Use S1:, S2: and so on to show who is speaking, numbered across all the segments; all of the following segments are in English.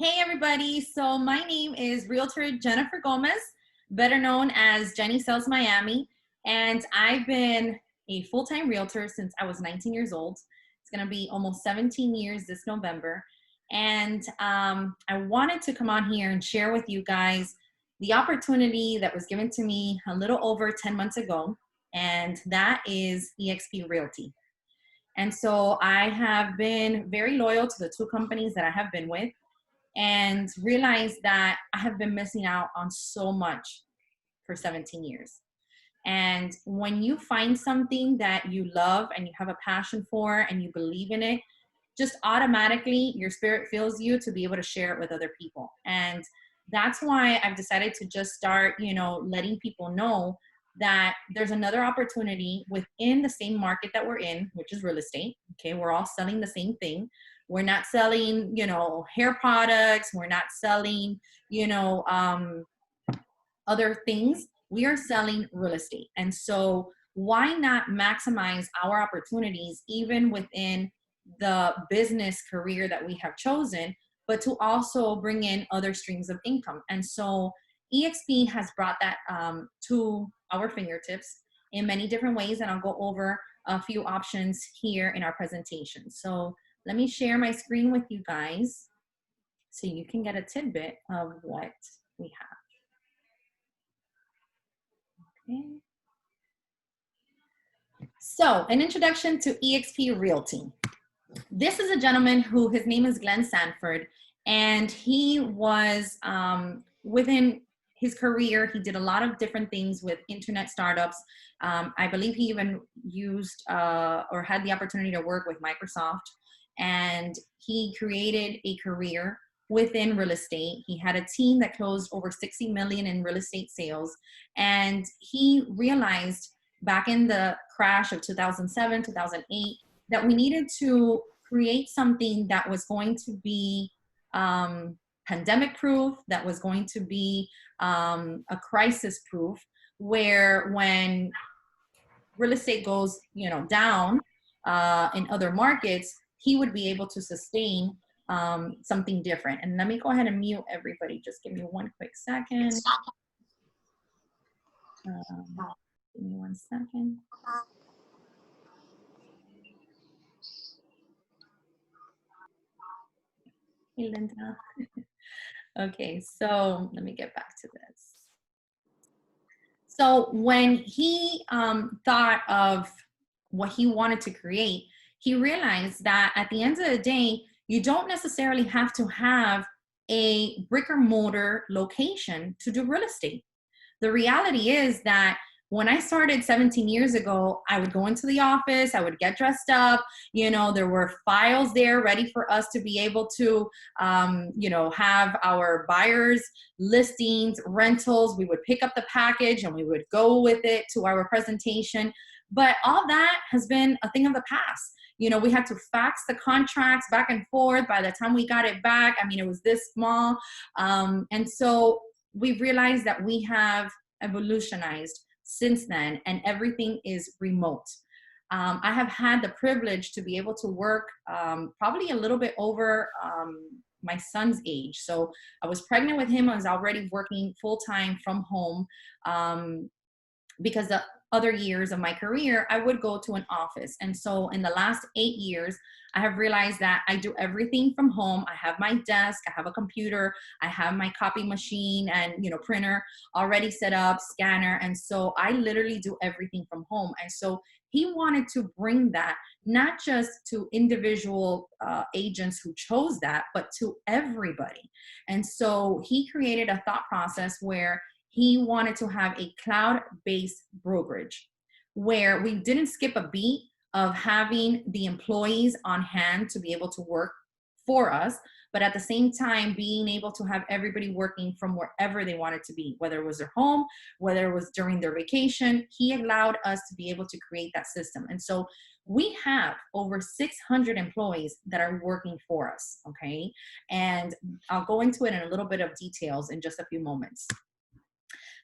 S1: Hey everybody, so my name is Realtor Jennifer Gomez, better known as Jenny Sells Miami, and I've been a full-time realtor since I was 19 years old. It's gonna be almost 17 years this November, and I wanted to come on here and share with you guys the opportunity that was given to me a little over 10 months ago, and that is eXp Realty. And so I have been very loyal to the two companies that I have been with, and realized that I have been missing out on so much for 17 years. And when you find something that you love and you have a passion for and you believe in it, just automatically your spirit fills you to be able to share it with other people. And that's why I've decided to just start, letting people know that there's another opportunity within the same market that we're in, which is real estate. Okay, we're all selling the same thing. We're not selling, hair products. We're not selling, other things. We are selling real estate. And so why not maximize our opportunities even within the business career that we have chosen, but to also bring in other streams of income. And so eXp has brought that to our fingertips in many different ways. And I'll go over a few options here in our presentation. So let me share my screen with you guys so you can get a tidbit of what we have. Okay. So an introduction to eXp Realty. This is a gentleman who, his name is Glenn Sanford, and he was within his career, he did a lot of different things with internet startups. I believe he even used or had the opportunity to work with Microsoft, and he created a career within real estate. He had a team that closed over 60 million in real estate sales, and he realized back in the crash of 2007, 2008, that we needed to create something that was going to be pandemic proof, that was going to be a crisis proof, where when real estate goes down in other markets, he would be able to sustain something different. And let me go ahead and mute everybody. Just give me one quick second. Give me 1 second. Hey, Linda. Okay, so let me get back to this. So when he thought of what he wanted to create, he realized that at the end of the day, you don't necessarily have to have a brick or mortar location to do real estate. The reality is that when I started 17 years ago, I would go into the office, I would get dressed up, there were files there ready for us to be able to, have our buyers, listings, rentals. We would pick up the package and we would go with it to our presentation. But all that has been a thing of the past. We had to fax the contracts back and forth. By the time we got it back, it was this small. And so we've realized that we have evolutionized since then, and everything is remote. I have had the privilege to be able to work probably a little bit over my son's age. So I was pregnant with him. I was already working full-time from home because the other years of my career, I would go to an office. And so in the last 8 years, I have realized that I do everything from home. I have my desk, I have a computer, I have my copy machine and printer already set up, scanner. And so I literally do everything from home. And so he wanted to bring that not just to individual agents who chose that, but to everybody. And so he created a thought process where he wanted to have a cloud-based brokerage where we didn't skip a beat of having the employees on hand to be able to work for us, but at the same time being able to have everybody working from wherever they wanted to be, whether it was their home, whether it was during their vacation. He allowed us to be able to create that system. And so we have over 600 employees that are working for us, okay? And I'll go into it in a little bit of details in just a few moments.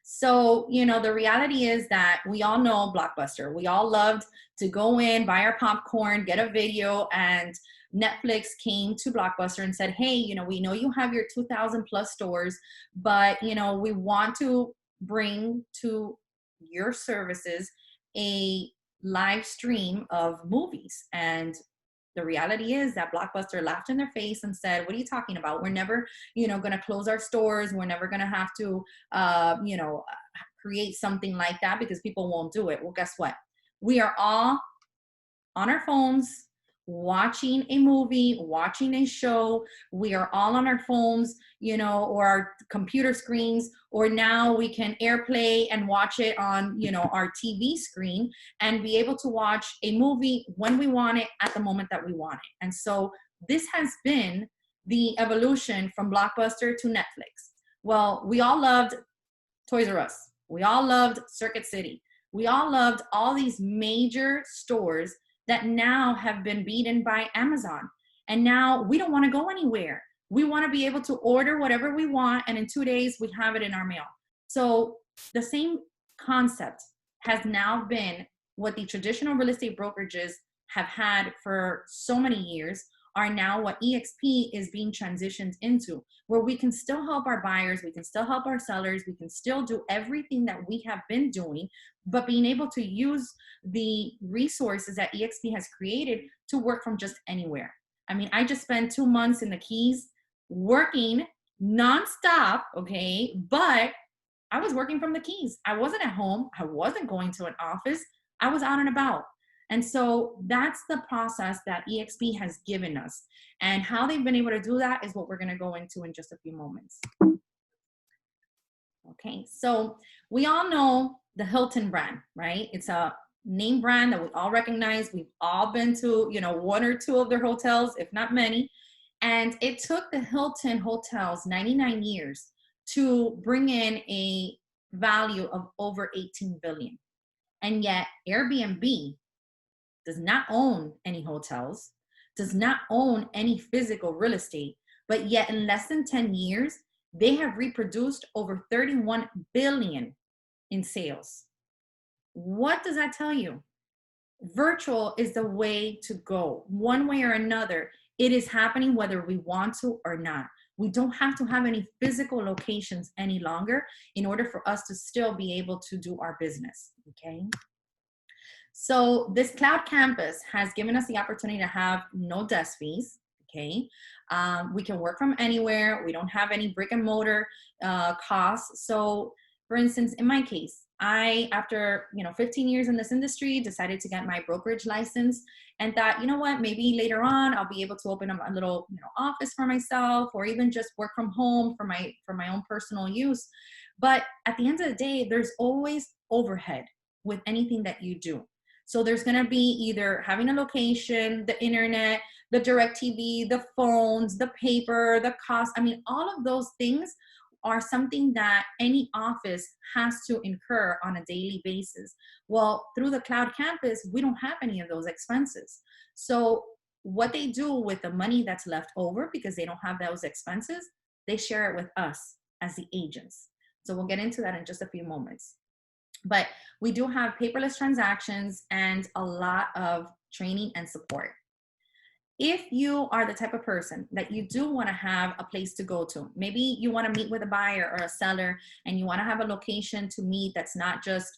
S1: So, the reality is that we all know Blockbuster. We all loved to go in, buy our popcorn, get a video, and Netflix came to Blockbuster and said, hey, you know, we know you have your 2,000 plus stores, but, you know, we want to bring to your services a live stream of movies. And the reality is that Blockbuster laughed in their face and said, what are you talking about? We're never, you know, going to close our stores. We're never going to have to, you know, create something like that because people won't do it. Well, guess what? We are all on our phones, watching a movie, watching a show. We are all on our phones, you know, or our computer screens, or now we can AirPlay and watch it on, you know, our TV screen and be able to watch a movie when we want it at the moment that we want it. And so this has been the evolution from Blockbuster to Netflix. Well, we all loved Toys R Us. We all loved Circuit City. We all loved all these major stores that now have been beaten by Amazon. And now we don't want to go anywhere. We want to be able to order whatever we want, and in 2 days we have it in our mail. So the same concept has now been what the traditional real estate brokerages have had for so many years, are now what eXp is being transitioned into, where we can still help our buyers, we can still help our sellers, we can still do everything that we have been doing, but being able to use the resources that eXp has created to work from just anywhere. I mean, I just spent 2 months in the Keys working nonstop, okay? But I was working from the Keys. I wasn't at home. I wasn't going to an office. I was out and about. And so that's the process that eXp has given us. And how they've been able to do that is what we're going to go into in just a few moments. Okay, so we all know the Hilton brand, right? It's a name brand that we all recognize. We've all been to, you know, 1 or 2 of their hotels, if not many. And it took the Hilton hotels 99 years to bring in a value of over 18 billion. And yet Airbnb does not own any hotels, does not own any physical real estate, but yet in less than 10 years, they have reproduced over 31 billion in sales. What does that tell you? Virtual is the way to go. One way or another, it is happening whether we want to or not. We don't have to have any physical locations any longer in order for us to still be able to do our business, okay? So this cloud campus has given us the opportunity to have no desk fees, okay? We can work from anywhere. We don't have any brick and mortar costs. So for instance, in my case, I, after 15 years in this industry, decided to get my brokerage license and thought, you know what, maybe later on I'll be able to open up a little office for myself, or even just work from home for my own personal use. But at the end of the day, there's always overhead with anything that you do. So there's going to be either having a location, the internet, the direct TV, the phones, the paper, the cost. I mean, all of those things are something that any office has to incur on a daily basis. Well, through the cloud campus, we don't have any of those expenses. So what they do with the money that's left over, because they don't have those expenses, they share it with us as the agents. So we'll get into that in just a few moments. But we do have paperless transactions and a lot of training and support. If you are the type of person that you do want to have a place to go to, maybe you want to meet with a buyer or a seller and you want to have a location to meet that's not just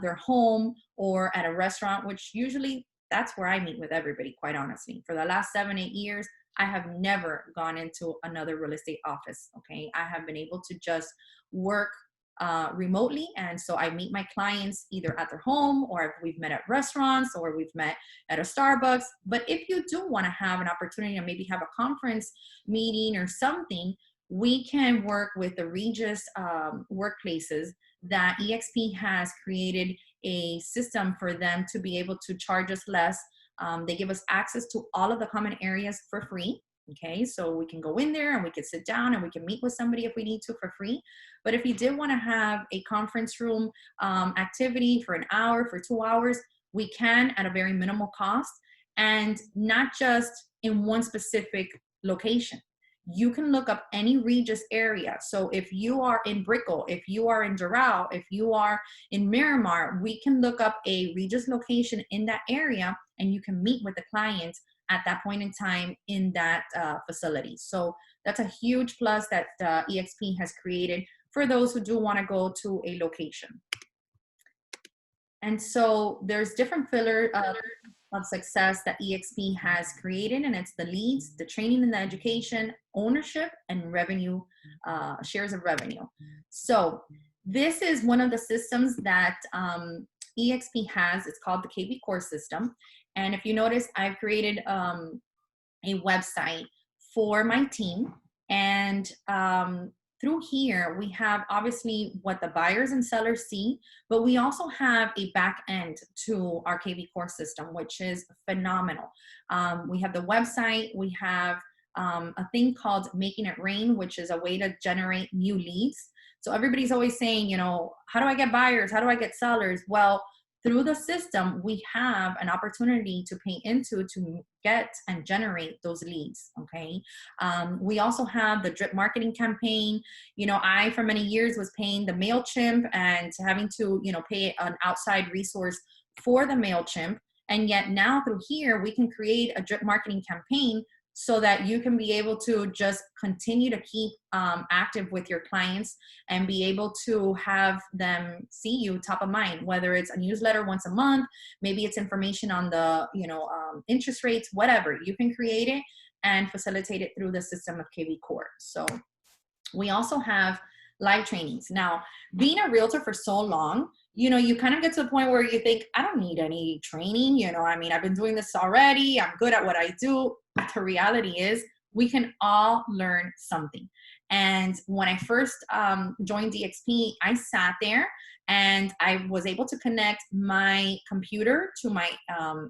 S1: their home or at a restaurant, which usually that's where I meet with everybody, quite honestly. For the last 7-8 years, I have never gone into another real estate office, okay? I have been able to just work remotely. And so I meet my clients either at their home, or we've met at restaurants, or we've met at a Starbucks. But if you do want to have an opportunity to maybe have a conference meeting or something, we can work with the Regis workplaces that eXp has created a system for them to be able to charge us less. They give us access to all of the common areas for free. Okay, so we can go in there and we can sit down and we can meet with somebody if we need to for free. But if you did want to have a conference room activity for an hour, for 2 hours, we can at a very minimal cost, and not just in one specific location. You can look up any Regis area. So if you are in Brickell, if you are in Doral, if you are in Miramar, we can look up a Regis location in that area and you can meet with the clients at that point in time in that facility. So that's a huge plus that eXp has created for those who do want to go to a location. And so there's different pillars of success that eXp has created, and it's the leads, the training and the education, ownership, and revenue, shares of revenue. So this is one of the systems that eXp has. It's called the KB Core system. And if you notice, I've created a website for my team. And through here, we have obviously what the buyers and sellers see, but we also have a back end to our KB Core system, which is phenomenal. We have the website, we have a thing called Making It Rain, which is a way to generate new leads. So everybody's always saying, you know, how do I get buyers? How do I get sellers? Well, through the system, we have an opportunity to pay into to get and generate those leads, okay? We also have the drip marketing campaign. You know, I, for many years, was paying the MailChimp and having to, you know, pay an outside resource for the MailChimp. And yet now through here, we can create a drip marketing campaign so that you can be able to just continue to keep active with your clients and be able to have them see you top of mind, whether it's a newsletter once a month, maybe it's information on the, you know, interest rates, whatever. You can create it and facilitate it through the system of KB Core. So we also have live trainings. Now, being a realtor for so long, you know, you kind of get to the point where you think, I don't need any training. You know, I mean, I've been doing this already. I'm good at what I do. But the reality is we can all learn something. And when I first joined eXp, I sat there and I was able to connect my computer to my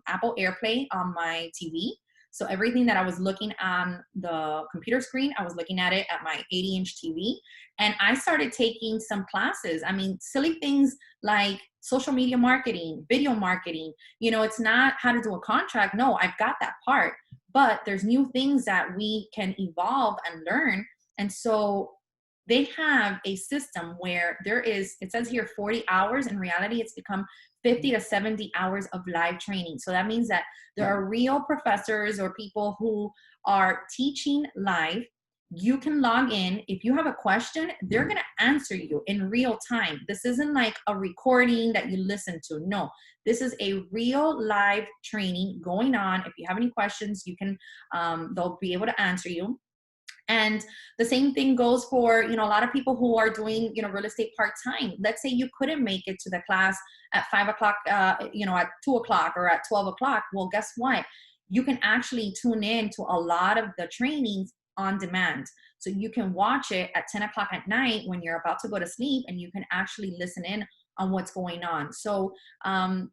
S1: Apple AirPlay on my TV. So everything that I was looking on the computer screen, I was looking at it at my 80-inch TV. And I started taking some classes. I mean, silly things like social media marketing, video marketing. You know, it's not how to do a contract. No, I've got that part. But there's new things that we can evolve and learn. And so they have a system where there is, it says here 40 hours. In reality, it's become 50 to 70 hours of live training. So that means that there are real professors or people who are teaching live. You can log in. If you have a question, they're going to answer you in real time. This isn't like a recording that you listen to. No, this is a real live training going on. If you have any questions, you can, they'll be able to answer you. And the same thing goes for, you know, a lot of people who are doing, you know, real estate part-time. Let's say you couldn't make it to the class at 5 o'clock, you know, at 2 o'clock or at 12 o'clock. Well, guess what? You can actually tune in to a lot of the trainings on demand. So you can watch it at 10 o'clock at night when you're about to go to sleep, and you can actually listen in on what's going on. So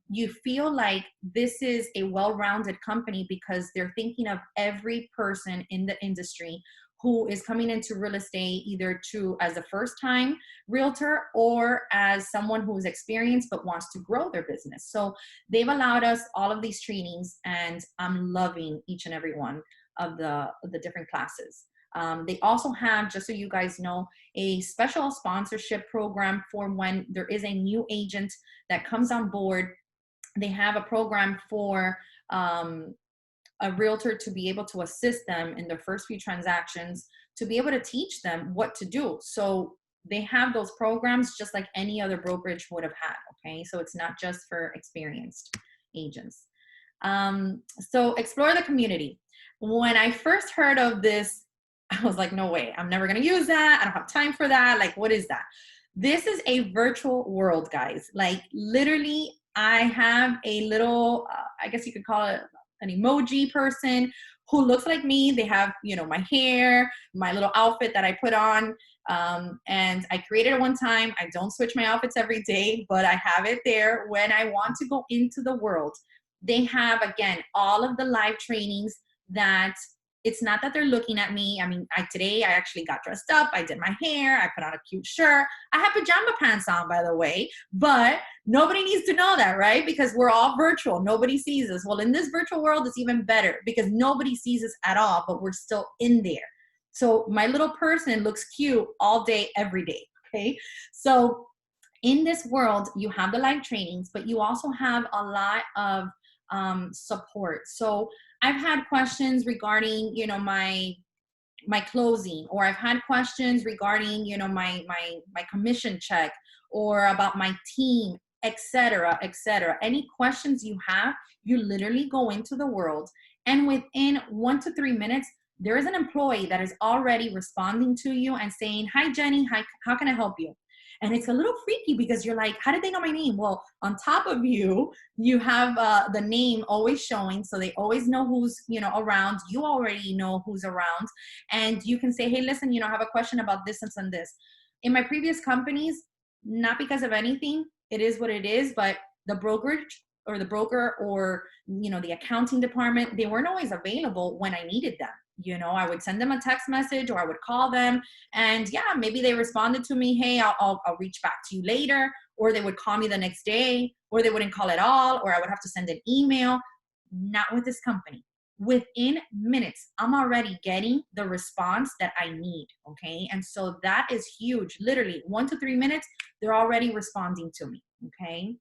S1: you feel like this is a well-rounded company because they're thinking of every person in the industry who is coming into real estate either as a first-time realtor or as someone who's experienced but wants to grow their business. So they've allowed us all of these trainings, and I'm loving each and every one of the different classes. They also have, just so you guys know, a special sponsorship program for when there is a new agent that comes on board. They have a program for a realtor to be able to assist them in their first few transactions, to be able to teach them what to do. So they have those programs just like any other brokerage would have had, okay? So it's not just for experienced agents. So explore the community. When I first heard of this, I was like, no way, I'm never gonna use that. I don't have time for that. Like, what is that? This is a virtual world, guys. Like literally, I have a little, I guess you could call it an emoji person who looks like me. They have, you know, my hair, my little outfit that I put on. And I created it one time. I don't switch my outfits every day, but I have it there when I want to go into the world. They have, again, all of the live trainings that it's not that they're looking at me. I mean, today I actually got dressed up. I did my hair. I put on a cute shirt. I have pajama pants on, by the way, but nobody needs to know that, right? Because we're all virtual. Nobody sees us. Well, in this virtual world, it's even better because nobody sees us at all, but we're still in there. So my little person looks cute all day, every day, okay? So in this world, you have the live trainings, but you also have a lot of support. So I've had questions regarding, you know, my closing, or I've had questions regarding, you know, my commission check, or about my team, etc., etc. Any questions you have, you literally go into the world, and within 1 to 3 minutes, there is an employee that is already responding to you and saying, "Hi, Jenny. Hi, how can I help you?" And it's a little freaky because you're like, "How did they know my name?" Well, on top of you, you have the name always showing, so they always know who's, you know, around. You already know who's around, and you can say, "Hey, listen, you know, I have a question about this and this." In my previous companies, not because of anything, it is what it is, but the brokerage, or the broker, or, you know, the accounting department, they weren't always available when I needed them. You know, I would send them a text message, or I would call them, and yeah, maybe they responded to me, "Hey, I'll reach back to you later," or they would call me the next day, or they wouldn't call at all, or I would have to send an email. Not with this company. Within minutes, I'm already getting the response that I need. Okay. And so that is huge. Literally 1 to 3 minutes, they're already responding to me. Okay.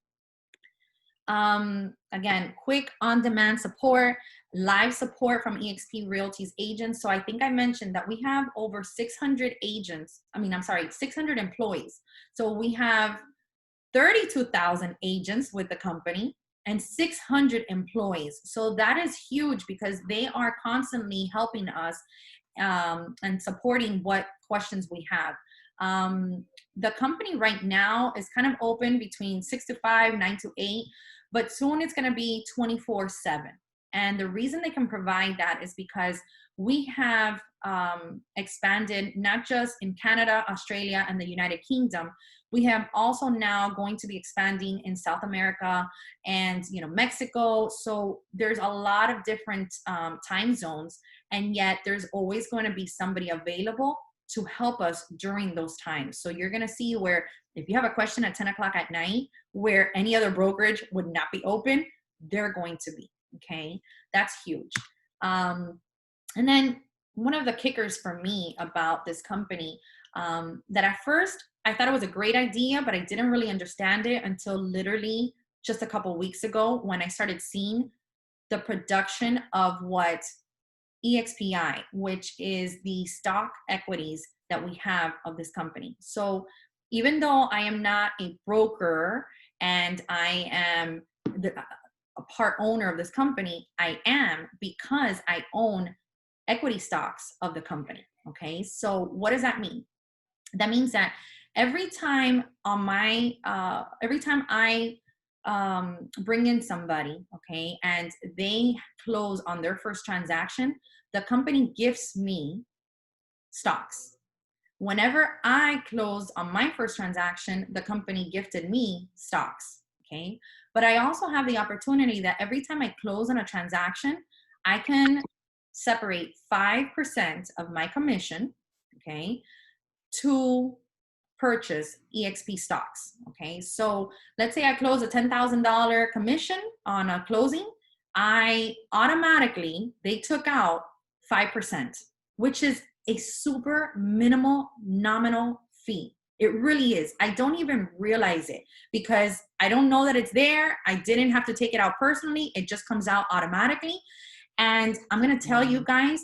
S1: Again, quick on-demand support, live support from eXp Realty's agents. So I think I mentioned that we have over 600 agents. I'm sorry, 600 employees. So we have 32,000 agents with the company and 600 employees. So that is huge because they are constantly helping us and supporting what questions we have. The company right now is kind of open between 6 to 5, 9 to 8, but soon it's going to be 24/7. And the reason they can provide that is because we have expanded not just in Canada, Australia, and the United Kingdom. We have also now going to be expanding in South America and, you know, Mexico. So there's a lot of different time zones, and yet there's always going to be somebody available to help us during those times. So you're going to see where if you have a question at 10 o'clock at night where any other brokerage would not be open, they're going to be. Okay, that's huge. And then one of the kickers for me about this company, that at first I thought it was a great idea, but I didn't really understand it until literally just a couple weeks ago when I started seeing the production of what EXPI, which is the stock equities that we have of this company. So even though I am not a broker and I am a part owner of this company, I am because I own equity stocks of the company. Okay, so what does that mean? That means that every time I bring in somebody, okay, and they close on their first transaction, the company gifts me stocks. Whenever I closed on my first transaction, the company gifted me stocks. Okay, but I also have the opportunity that every time I close on a transaction, I can separate 5% of my commission, okay, to purchase eXp stocks. Okay, so let's say I close a $10,000 commission on a closing. They took out 5%, which is a super minimal nominal fee. It really is. I don't even realize it because I don't know that it's there. I didn't have to take it out personally. It just comes out automatically. And I'm going to tell you guys,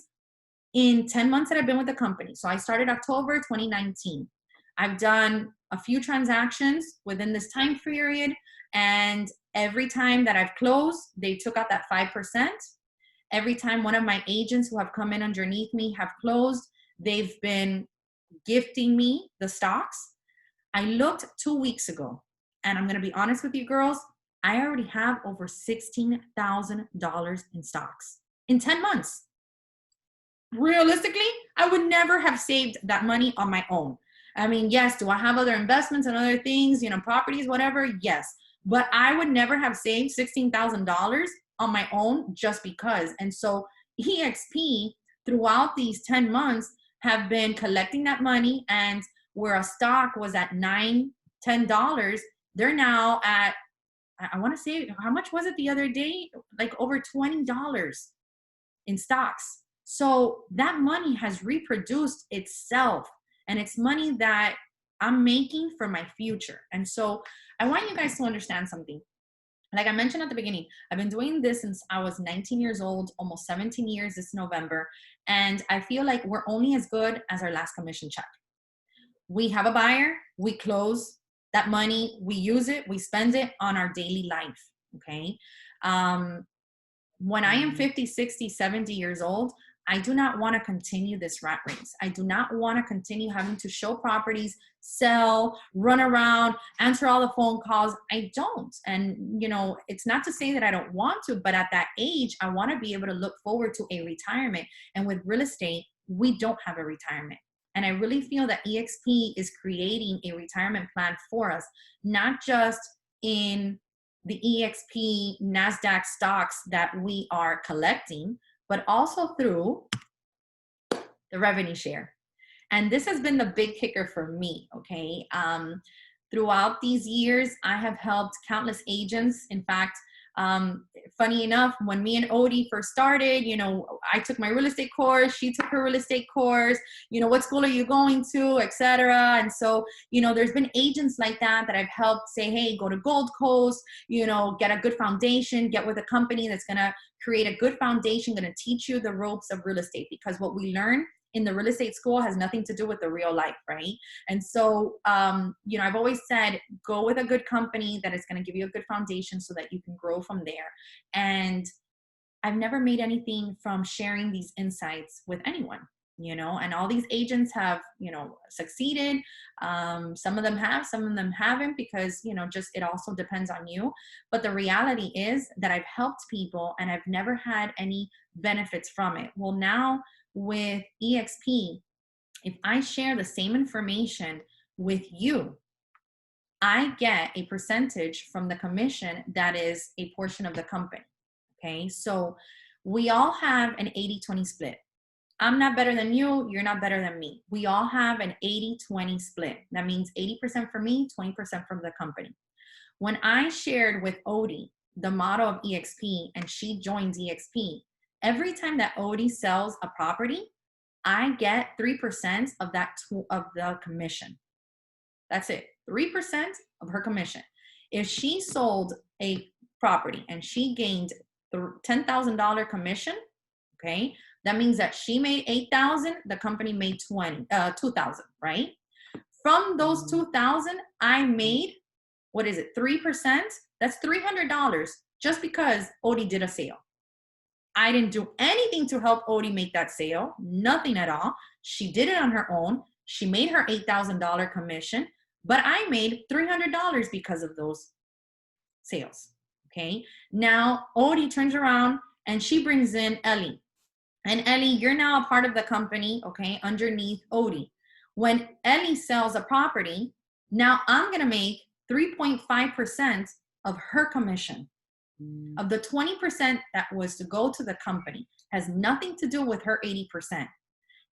S1: in 10 months that I've been with the company, so I started October 2019, I've done a few transactions within this time period, and every time that I've closed, they took out that 5%. Every time one of my agents who have come in underneath me have closed, they've been gifting me the stocks. I looked 2 weeks ago, and I'm going to be honest with you girls, I already have over $16,000 in stocks in 10 months. Realistically, I would never have saved that money on my own. I mean, yes, do I have other investments and other things, you know, properties, whatever? Yes. But I would never have saved $16,000 on my own just because. And so eXp, throughout these 10 months, have been collecting that money. And where a stock was at $9, $10, they're now at, I want to say, how much was it the other day? Like over $20 in stocks. So that money has reproduced itself, and it's money that I'm making for my future. And so I want you guys to understand something. Like I mentioned at the beginning, I've been doing this since I was 19 years old, almost 17 years this November. And I feel like we're only as good as our last commission check. We have a buyer, we close that money, we use it, we spend it on our daily life. Okay. Um, when I am 50, 60, 70 years old, I do not want to continue this rat race. I do not want to continue having to show properties, sell, run around, answer all the phone calls. I don't. And, you know, it's not to say that I don't want to, but at that age, I want to be able to look forward to a retirement. And with real estate, we don't have a retirement. And I really feel that eXp is creating a retirement plan for us, not just in the eXp NASDAQ stocks that we are collecting, but also through the revenue share. And this has been the big kicker for me, okay? Throughout these years, I have helped countless agents. In fact, funny enough, when me and Odie first started, you know, I took my real estate course, she took her real estate course, you know, what school are you going to, etc. And so, you know, there's been agents like that that I've helped say, hey, go to Gold Coast, you know, get a good foundation, get with a company that's going to create a good foundation, going to teach you the ropes of real estate, because what we learn in the real estate school has nothing to do with the real life, right? And so, you know, I've always said, go with a good company that is going to give you a good foundation so that you can grow from there. And I've never made anything from sharing these insights with anyone, you know, and all these agents have, you know, succeeded. Some of them have, some of them haven't, because, you know, just, it also depends on you. But the reality is that I've helped people and I've never had any benefits from it. Well, now with eXp, if I share the same information with you, I get a percentage from the commission that is a portion of the company. Okay, so we all have an 80-20 split. I'm not better than you, you're not better than me. We all have an 80-20 split. That means 80% for me, 20% from the company. When I shared with Odie the model of eXp and she joins eXp, every time that Odie sells a property, I get 3% of that of the commission. That's it, 3% of her commission. If she sold a property and she gained the $10,000 commission, okay, that means that she made $8,000, the company made $2,000, right? From those $2,000, I made, what is it, 3%? That's $300 just because Odie did a sale. I didn't do anything to help Odie make that sale, nothing at all. She did it on her own. She made her $8,000 commission, but I made $300 because of those sales, okay? Now, Odie turns around and she brings in Ellie. And Ellie, you're now a part of the company, okay, underneath Odie. When Ellie sells a property, now I'm gonna make 3.5% of her commission. Of the 20% that was to go to the company, has nothing to do with her 80%.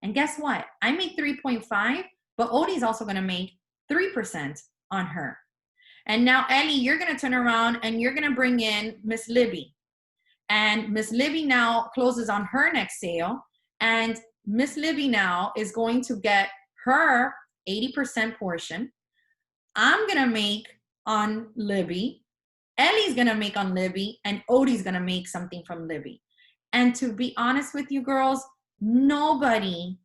S1: And guess what? I make 3.5, but Odie's also gonna make 3% on her. And now, Ellie, you're gonna turn around and you're gonna bring in Miss Libby. And Miss Libby now closes on her next sale. And Miss Libby now is going to get her 80% portion. I'm gonna make on Libby. Ellie's gonna make on Libby, and Odie's gonna make something from Libby. And to be honest with you girls, nobody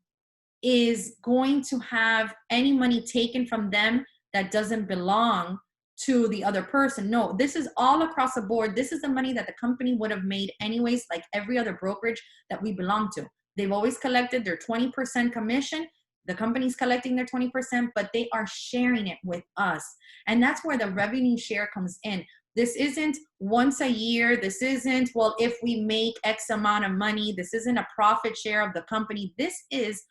S1: is going to have any money taken from them that doesn't belong to the other person. No, this is all across the board. This is the money that the company would have made anyways, like every other brokerage that we belong to. They've always collected their 20% commission. The company's collecting their 20%, but they are sharing it with us. And that's where the revenue share comes in. This isn't once a year. This isn't, well, if we make X amount of money. This isn't a profit share of the company. This is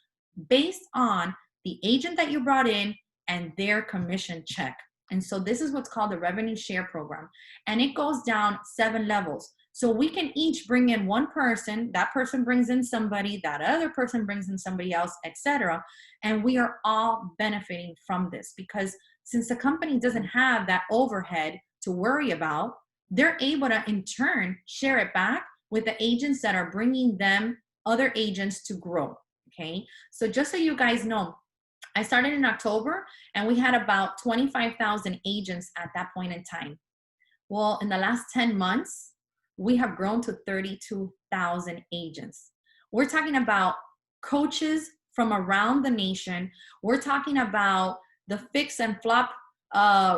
S1: based on the agent that you brought in and their commission check. And so this is what's called the revenue share program. And it goes down 7 levels. So we can each bring in one person, that person brings in somebody, that other person brings in somebody else, etc. And we are all benefiting from this, because since the company doesn't have that overhead to worry about, they're able to in turn share it back with the agents that are bringing them other agents to grow. Okay, so just so you guys know, I started in October and we had about 25,000 agents at that point in time. Well, in the last 10 months, we have grown to 32,000 agents. We're talking about coaches from around the nation. We're talking about the fix and flop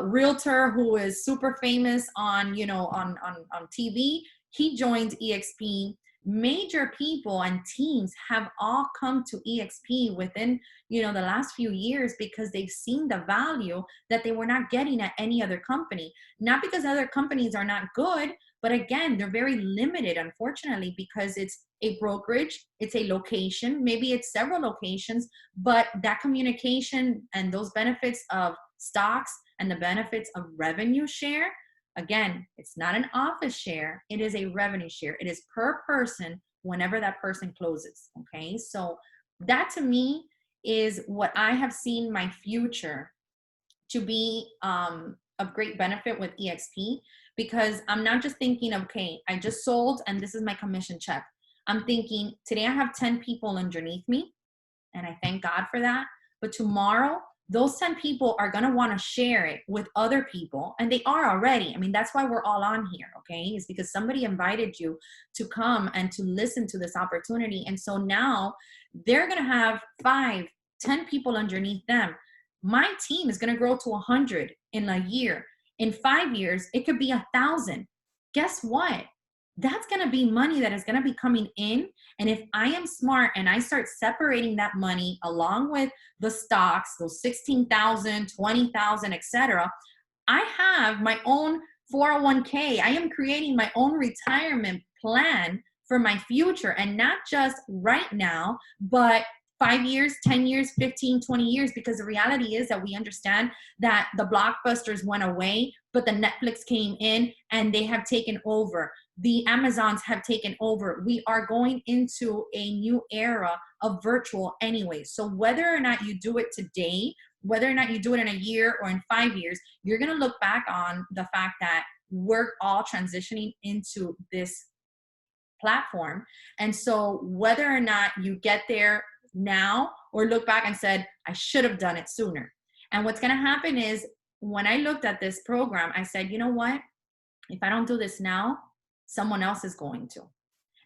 S1: realtor who is super famous on, on TV. He joined eXp. Major people and teams have all come to eXp within, the last few years because they've seen the value that they were not getting at any other company. Not because other companies are not good, but again, they're very limited, unfortunately, because it's a brokerage, it's a location, maybe it's several locations, but that communication and those benefits of stocks and the benefits of revenue share, again, it's not an office share, it is a revenue share. It is per person whenever that person closes, okay? So that to me is what I have seen my future to be of great benefit with eXp, because I'm not just thinking, okay, I just sold and this is my commission check. I'm thinking today I have 10 people underneath me, and I thank God for that. But tomorrow, those 10 people are going to want to share it with other people, and they are already. I mean, that's why we're all on here, okay? It's because somebody invited you to come and to listen to this opportunity. And so now they're going to have 5, 10 people underneath them. My team is going to grow to 100 in a year. In 5 years, it could be 1,000. Guess what? That's going to be money that is going to be coming in. And if I am smart and I start separating that money along with the stocks, those 16,000, 20,000, etc., I have my own 401k. I am creating my own retirement plan for my future, and not just right now, but 5 years, 10 years, 15, 20 years, because the reality is that we understand that the blockbusters went away, but the Netflix came in and they have taken over. The Amazons have taken over. We are going into a new era of virtual anyway. So whether or not you do it today, whether or not you do it in a year or in 5 years, you're going to look back on the fact that we're all transitioning into this platform. And so whether or not you get there now or look back and said, I should have done it sooner. And what's going to happen is, when I looked at this program, I said, you know what? If I don't do this now, someone else is going to.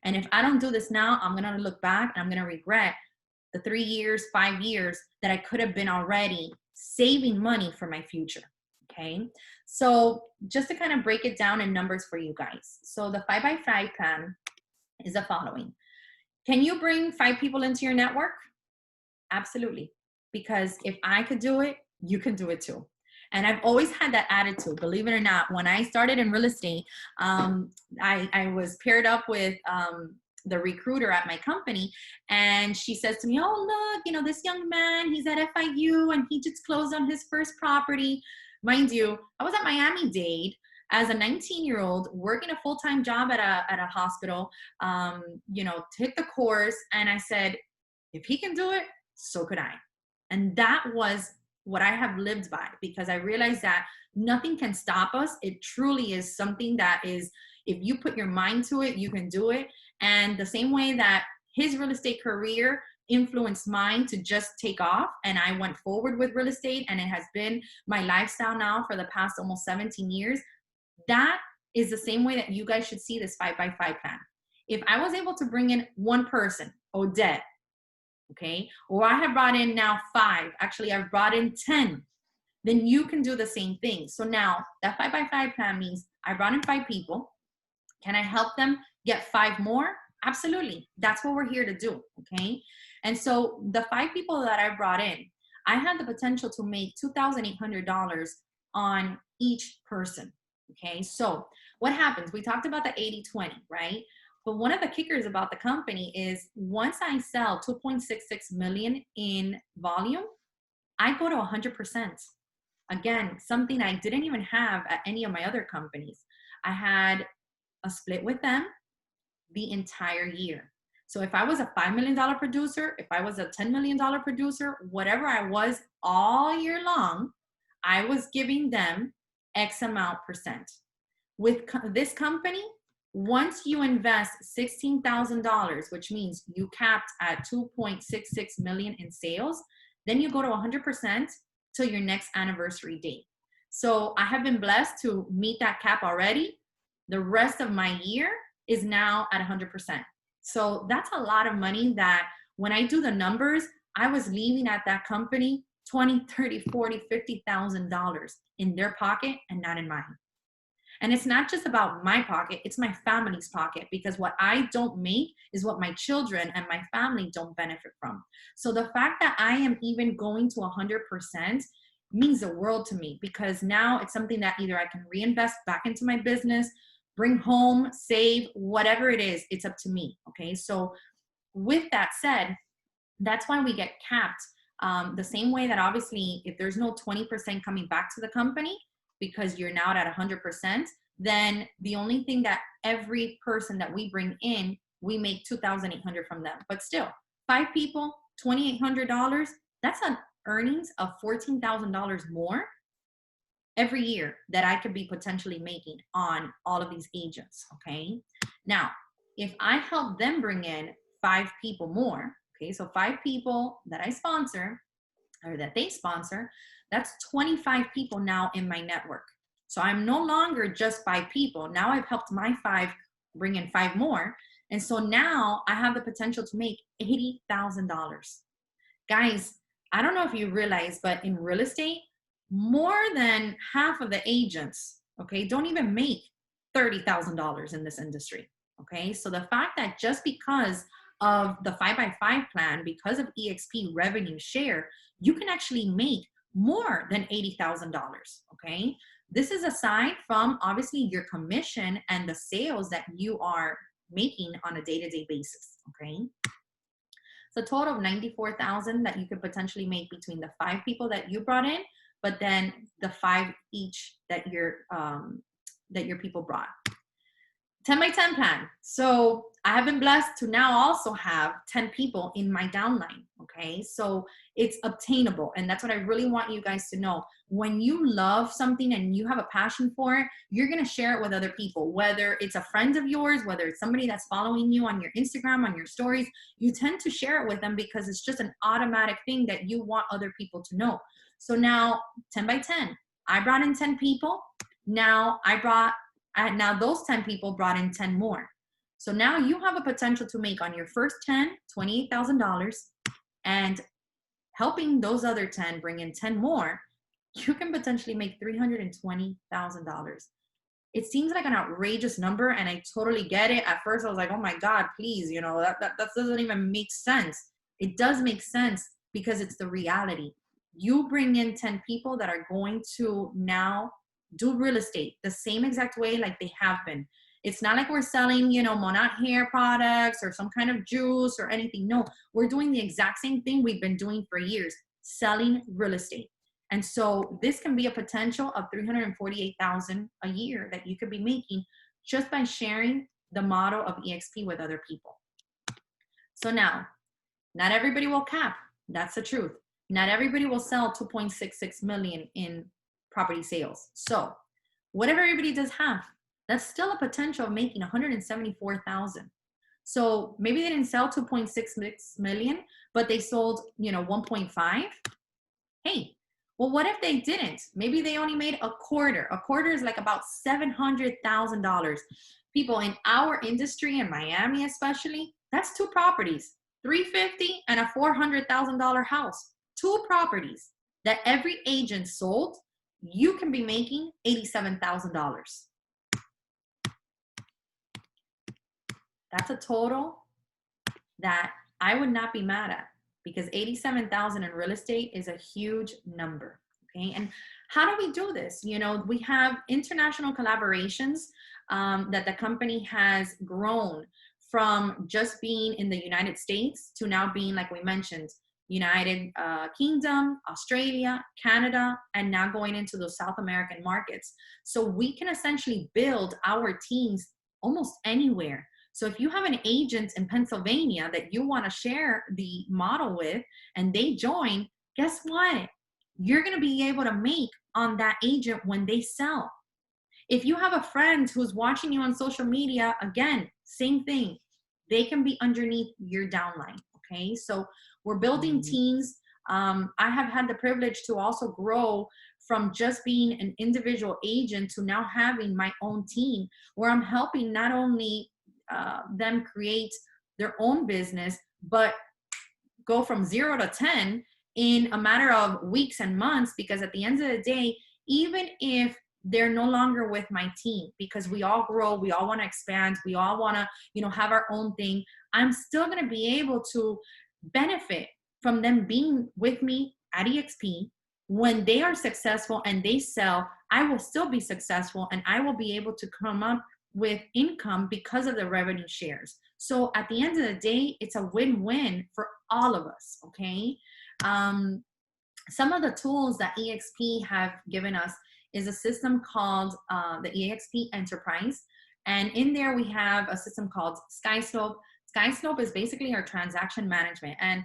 S1: And if I don't do this now, I'm going to look back and I'm going to regret the 3 years, 5 years that I could have been already saving money for my future. Okay. So just to kind of break it down in numbers for you guys. So the 5x5 plan is the following. Can you bring 5 people into your network? Absolutely. Because if I could do it, you can do it too. And I've always had that attitude, believe it or not. When I started in real estate, I was paired up with the recruiter at my company, and she says to me, oh, look, this young man, he's at FIU and he just closed on his first property. Mind you, I was at Miami-Dade as a 19-year-old working a full-time job at a hospital, took the course, and I said, if he can do it, so could I. And that was what I have lived by, because I realized that nothing can stop us. It truly is something that is, if you put your mind to it, you can do it. And the same way that his real estate career influenced mine to just take off, and I went forward with real estate, and it has been my lifestyle now for the past almost 17 years. That is the same way that you guys should see this 5x5 plan. If I was able to bring in one person, Odette, okay, or I have brought in now 5, actually I've brought in 10, then you can do the same thing. So now that 5x5 plan means I brought in 5 people. Can I help them get 5 more? Absolutely. That's what we're here to do, okay? And so the 5 people that I brought in, I had the potential to make $2,800 on each person, okay? So what happens? We talked about the 80-20, right? But one of the kickers about the company is once I sell 2.66 million in volume, I go to 100%. Again, something I didn't even have at any of my other companies. I had a split with them the entire year. So if I was a $5 million producer, if I was a $10 million producer, whatever I was all year long, I was giving them X amount percent. With this company, once you invest $16,000, which means you capped at 2.66 million in sales, then you go to 100% till your next anniversary date. So I have been blessed to meet that cap already. The rest of my year is now at 100%. So that's a lot of money that when I do the numbers, I was leaving at that company 20, 30, 40, $50,000 in their pocket and not in mine. And it's not just about my pocket, it's my family's pocket, because what I don't make is what my children and my family don't benefit from. So the fact that I am even going to 100% means the world to me, because now it's something that either I can reinvest back into my business, bring home, save, whatever it is, it's up to me. Okay. So with that said, that's why we get capped. The same way that obviously if there's no 20% coming back to the company because you're now at 100%, then the only thing that every person that we bring in, we make $2,800 from them. But still, 5 people, $2,800, that's an earnings of $14,000 more every year that I could be potentially making on all of these agents. Okay. Now, if I help them bring in 5 people more, okay, so 5 people that I sponsor or that they sponsor, that's 25 people now in my network. So I'm no longer just 5 people. Now I've helped my 5 bring in 5 more. And so now I have the potential to make $80,000. Guys, I don't know if you realize, but in real estate, more than half of the agents, okay, don't even make $30,000 in this industry. Okay. So the fact that just because of the 5x5 plan, because of eXp revenue share, you can actually make more than $80,000. Okay. This is aside from obviously your commission and the sales that you are making on a day-to-day basis. Okay. So a total of 94,000 that you could potentially make between the 5 people that you brought in, but then the 5 each that your people brought. 10 by 10 plan. So I have been blessed to now also have 10 people in my downline. Okay. So it's obtainable. And that's what I really want you guys to know. When you love something and you have a passion for it, you're going to share it with other people, whether it's a friend of yours, whether it's somebody that's following you on your Instagram, on your stories, you tend to share it with them because it's just an automatic thing that you want other people to know. So now 10 by 10, I brought in 10 people. Now those 10 people brought in 10 more. So now you have a potential to make on your first 10, $28,000, and helping those other 10 bring in 10 more, you can potentially make $320,000. It seems like an outrageous number, and I totally get it. At first I was like, oh my God, please, that doesn't even make sense. It does make sense because it's the reality. You bring in 10 people that are going to now do real estate the same exact way like they have been. It's not like we're selling, Monat hair products or some kind of juice or anything. No, we're doing the exact same thing we've been doing for years, selling real estate. And so this can be a potential of $348,000 a year that you could be making just by sharing the model of eXp with other people. So now, not everybody will cap. That's the truth. Not everybody will sell 2.66 million in property sales. So whatever everybody does have, that's still a potential of making 174,000. So maybe they didn't sell 2.66 million, but they sold, 1.5. Hey, well, what if they didn't? Maybe they only made a quarter. A quarter is like about $700,000. People in our industry, in Miami especially, that's 2 properties, $350,000 and a $400,000 house. 2 properties that every agent sold. You can be making $87,000. That's a total that I would not be mad at, because 87,000 in real estate is a huge number. Okay. And how do we do this? We have international collaborations that the company has grown from just being in the United States to now being, like we mentioned, United Kingdom, Australia, Canada, and now going into those South American markets. So we can essentially build our teams almost anywhere. So if you have an agent in Pennsylvania that you want to share the model with and they join, guess what? You're going to be able to make on that agent when they sell. If you have a friend who's watching you on social media, again, same thing. They can be underneath your downline. Okay. So we're building teams. I have had the privilege to also grow from just being an individual agent to now having my own team, where I'm helping not only them create their own business, but go from 0 to 10 in a matter of weeks and months. Because at the end of the day, even if they're no longer with my team, because we all grow, we all want to expand, we all want to, have our own thing, I'm still going to be able to benefit from them being with me at eXp. When they are successful and they sell, I will still be successful, and I will be able to come up with income because of the revenue shares. So at the end of the day, it's a win-win for all of us, okay? Some of the tools that eXp have given us is a system called the eXp Enterprise. And in there we have a system called SkySlope. SkySlope is basically our transaction management. And,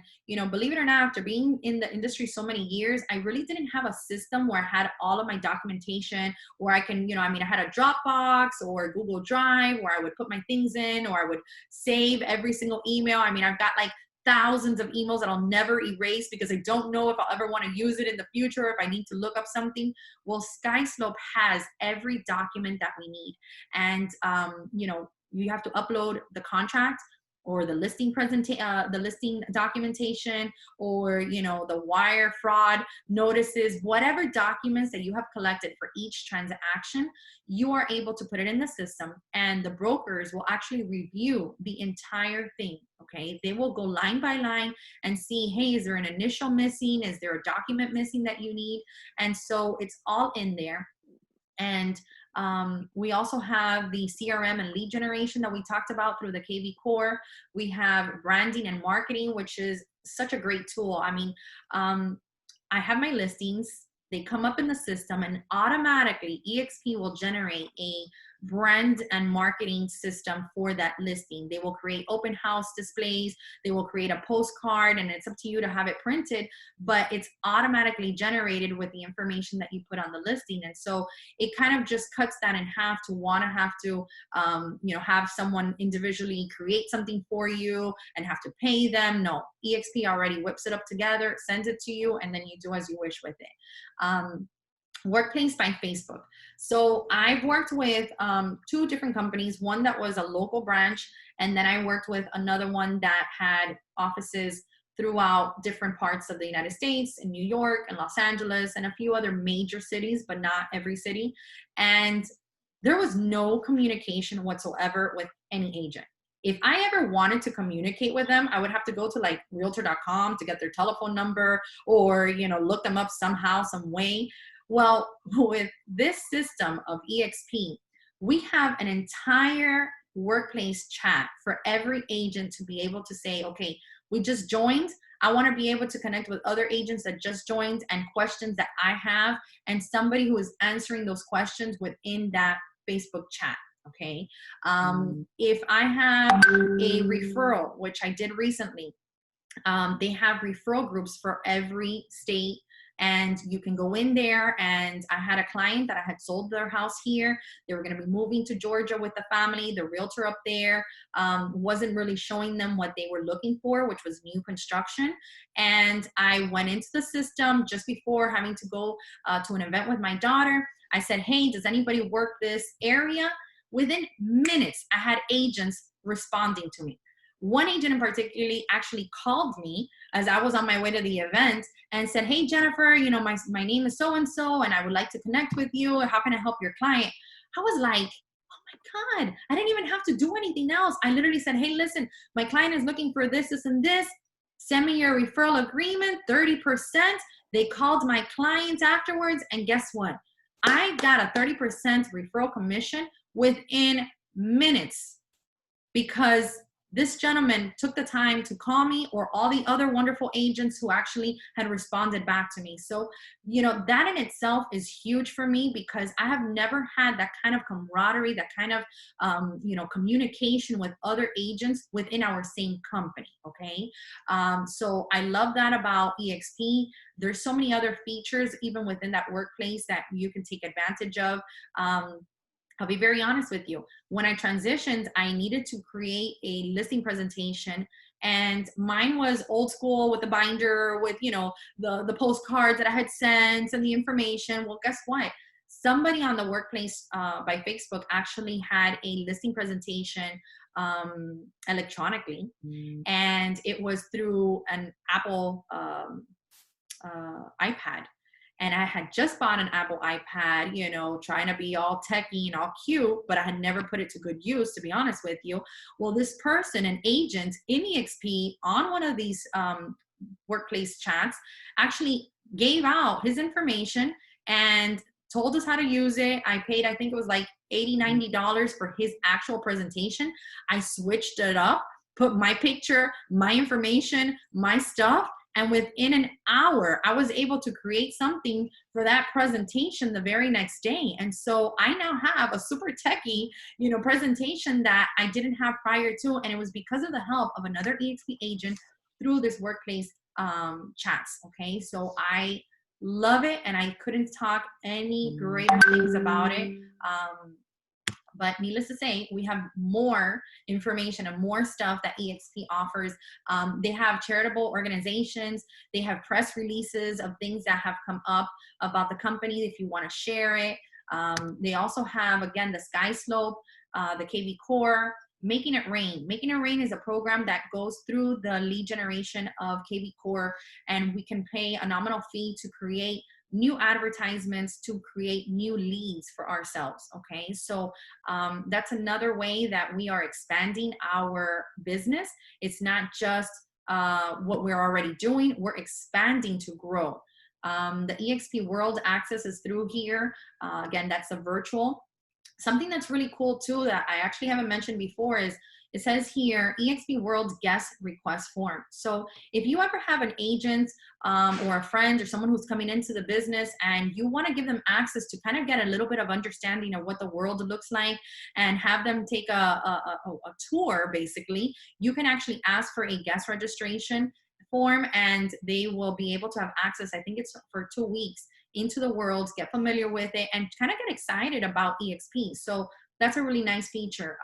S1: believe it or not, after being in the industry so many years, I really didn't have a system where I had all of my documentation, where I can, I had a Dropbox or Google Drive where I would put my things in, or I would save every single email. I've got like thousands of emails that I'll never erase because I don't know if I'll ever want to use it in the future, if I need to look up something. Well, SkySlope has every document that we need. And, you have to upload the contract, or the listing the listing documentation, or the wire fraud notices, whatever documents that you have collected for each transaction, you are able to put it in the system, and the brokers will actually review the entire thing. Okay, they will go line by line and see, hey, is there an initial missing? Is there a document missing that you need? And so it's all in there. And we also have the CRM and lead generation that we talked about through the KV Core. We have branding and marketing, which is such a great tool. I have my listings. They come up in the system, and automatically eXp will generate a brand and marketing system for that listing. They will create open house displays. They will create a postcard, and it's up to you to have it printed, but it's automatically generated with the information that you put on the listing. And so it kind of just cuts that in half to want to have to, have someone individually create something for you and have to pay them. No, eXp already whips it up together, sends it to you, and then you do as you wish with it. Workplace by Facebook. So I've worked with 2 different companies, one that was a local branch, and then I worked with another one that had offices throughout different parts of the United States, in New York and Los Angeles and a few other major cities, but not every city. And there was no communication whatsoever with any agent. If I ever wanted to communicate with them, I would have to go to like realtor.com to get their telephone number, or, look them up somehow, some way. Well, with this system of eXp, we have an entire workplace chat for every agent to be able to say, okay, we just joined. I want to be able to connect with other agents that just joined and questions that I have, and somebody who is answering those questions within that Facebook chat. Okay. If I have a referral, which I did recently, they have referral groups for every state, and you can go in there. And I had a client that I had sold their house here. They were going to be moving to Georgia with the family. The realtor up there wasn't really showing them what they were looking for, which was new construction. And I went into the system just before having to go to an event with my daughter. I said, hey, does anybody work this area? Within minutes, I had agents responding to me. One agent in particular actually called me as I was on my way to the event and said, hey, Jennifer, my name is so-and-so, and I would like to connect with you. How can I help your client? I was like, oh my God, I didn't even have to do anything else. I literally said, hey, listen, my client is looking for this, this, and this. Send me your referral agreement, 30%. They called my clients afterwards, and guess what? I got a 30% referral commission within minutes, because this gentleman took the time to call me, or all the other wonderful agents who actually had responded back to me. So, that in itself is huge for me, because I have never had that kind of camaraderie, that kind of, communication with other agents within our same company. Okay. So I love that about eXp. There's so many other features, even within that workplace, that you can take advantage of. I'll be very honest with you. When I transitioned, I needed to create a listing presentation And mine was old school with the binder with, you know, the postcards that I had sent and the information. Well, guess what? Somebody on the workplace by Facebook actually had a listing presentation electronically, and it was through an Apple iPad. And I had just bought an Apple iPad, you know, trying to be all techy and all cute, but I had never put it to good use, to be honest with you. Well, this person, an agent in eXp on one of these workplace chats, actually gave out his information and told us how to use it. I paid, I think it was like $80, $90 for his actual presentation. I switched it up, put my picture, my information, my stuff, and within an hour, I was able to create something for that presentation the very next day. And so I now have a super techie, you know, presentation that I didn't have prior to. And it was because of the help of another eXp agent through this workplace chats. Okay. So I love it. And I couldn't talk any greater things about it. But needless to say, we have more information and more stuff that eXp offers. They have charitable organizations. They have press releases of things that have come up about the company if you want to share it. They also have, again, the Sky Slope, the KV Core, Making It Rain. Making It Rain is a program that goes through the lead generation of KV Core, and we can pay a nominal fee to create new advertisements, to create new leads for ourselves. Okay, so that's another way that we are expanding our business. It's not just what we're already doing, we're expanding to grow. The eXp World Access is through here. Again, that's a virtual. Something that's really cool too that I actually haven't mentioned before is it says here eXp World Guest Request Form. So if you ever have an agent or a friend or someone who's coming into the business and you want to give them access to kind of get a little bit of understanding of what the world looks like and have them take a tour, basically, you can actually ask for a guest registration form and they will be able to have access. I think it's for 2 weeks into the world, get familiar with it, and kind of get excited about eXp. So that's a really nice feature.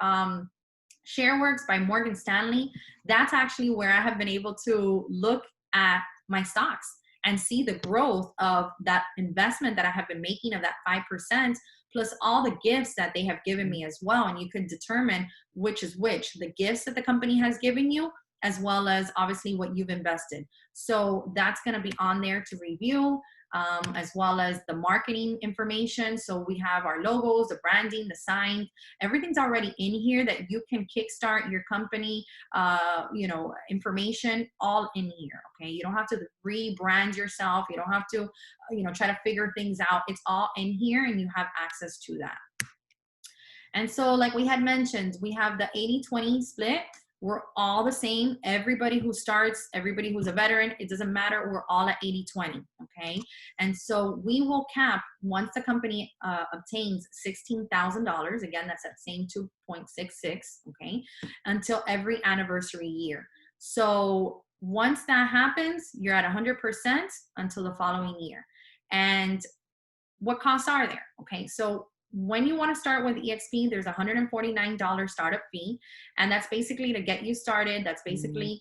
S1: ShareWorks by Morgan Stanley, that's actually where I have been able to look at my stocks and see the growth of that investment that I have been making of that 5%, plus all the gifts that they have given me as well. And you can determine which is which, the gifts that the company has given you, as well as obviously what you've invested. So that's going to be on there to review. As well as the marketing information. So we have our logos, the branding, the sign, everything's already in here that you can kickstart your company, you know, information all in here. Okay. You don't have to rebrand yourself. You don't have to, you know, try to figure things out. It's all in here and you have access to that. And so like we had mentioned, we have the 80-20 split. We're all the same. Everybody who starts, everybody who's a veteran, it doesn't matter. We're all at 80-20, okay? And so we will cap, once the company obtains $16,000, again, that's that same 2.66, okay, until every anniversary year. So once that happens, you're at 100% until the following year. And what costs are there? Okay, so when you want to start with eXp, there's a $149 startup fee, and that's basically to get you started. That's basically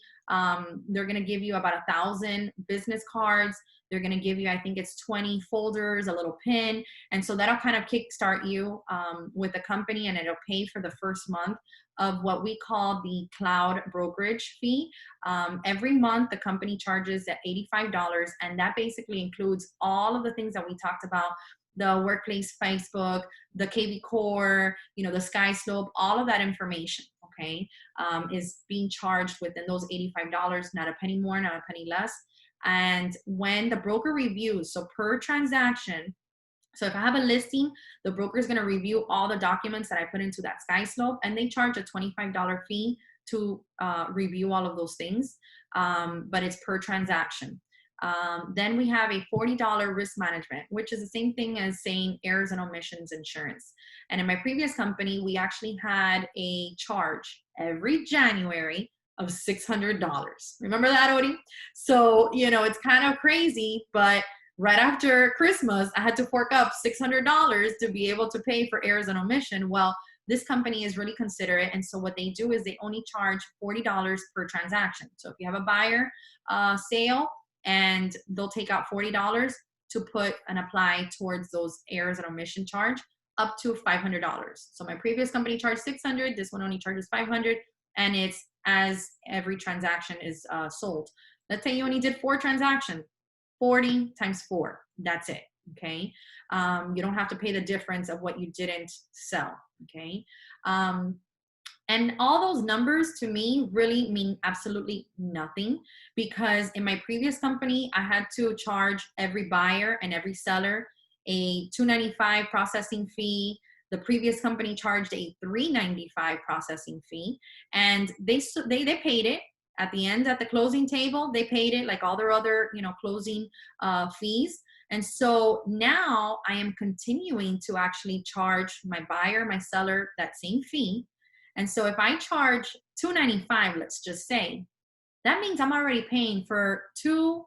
S1: they're going to give you about 1,000 business cards. They're going to give you, I think it's 20 folders, a little pin, and so that'll kind of kickstart you with the company, and it'll pay for the first month of what we call the cloud brokerage fee. Every month, the company charges at $85, and that basically includes all of the things that we talked about. The workplace Facebook, the KV Core, you know, the Sky Slope, all of that information, okay, is being charged within those $85, not a penny more, not a penny less. And when the broker reviews, so per transaction, so if I have a listing, the broker is going to review all the documents that I put into that Sky Slope, and they charge a $25 fee to review all of those things, but it's per transaction. Then we have a $40 risk management, which is the same thing as saying errors and omissions insurance. And in my previous company, we actually had a charge every January of $600. Remember that, Odie? So, you know, it's kind of crazy, but right after Christmas, I had to fork up $600 to be able to pay for errors and omission. Well, this company is really considerate. And so what they do is they only charge $40 per transaction. So if you have a buyer sale, and they'll take out $40 to put and apply towards those errors and omission charge up to $500. So my previous company charged $600. This one only charges $500, and it's as every transaction is sold. Let's say you only did 4 transactions, 40 times 4. That's it. Okay. You don't have to pay the difference of what you didn't sell. Okay. And all those numbers to me really mean absolutely nothing, because in my previous company, I had to charge every buyer and every seller a $295 processing fee. The previous company charged a $395 processing fee, and they paid it at the end at the closing table. They paid it like all their other closing fees. And so now I am continuing to actually charge my buyer, my seller, that same fee. And so if I charge $295, let's just say, that means I'm already paying for 2-3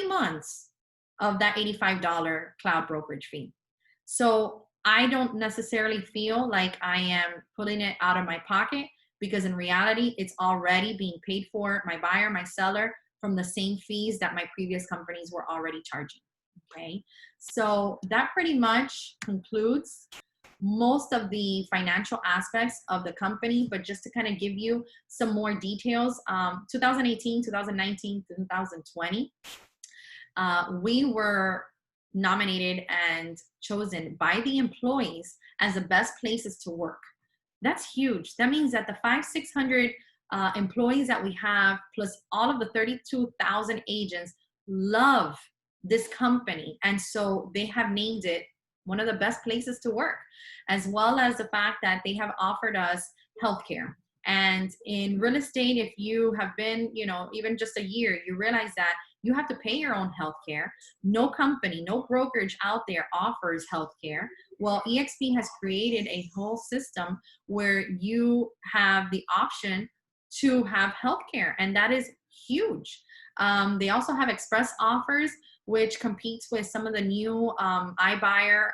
S1: months of that $85 cloud brokerage fee. So I don't necessarily feel like I am pulling it out of my pocket, because in reality, it's already being paid for, my buyer, my seller, from the same fees that my previous companies were already charging. Okay, so that pretty much concludes most of the financial aspects of the company. But just to kind of give you some more details, 2018, 2019, 2020, we were nominated and chosen by the employees as the best places to work. That's huge. That means that the 500-600 employees that we have, plus all of the 32,000 agents, love this company. And so they have named it one of the best places to work, as well as the fact that they have offered us healthcare. And in real estate, if you have been, even just a year, you realize that you have to pay your own healthcare. No company, no brokerage out there offers healthcare. Well, eXp has created a whole system where you have the option to have healthcare, and that is huge. They also have express offers, which competes with some of the new iBuyer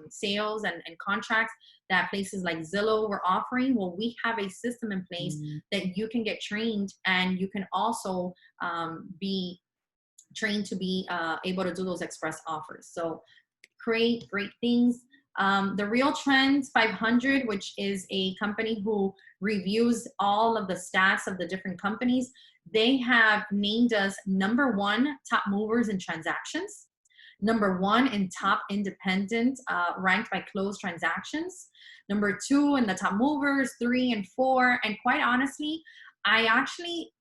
S1: sales and contracts that places like Zillow were offering. Well, we have a system in place that you can get trained, and you can also be trained to be able to do those express offers. So great things. The Real Trends 500, which is a company who reviews all of the stats of the different companies, they have named us #1 top movers in transactions, #1 in top independent ranked by closed transactions, #2 in the top movers, 3 and 4. And quite honestly, I actually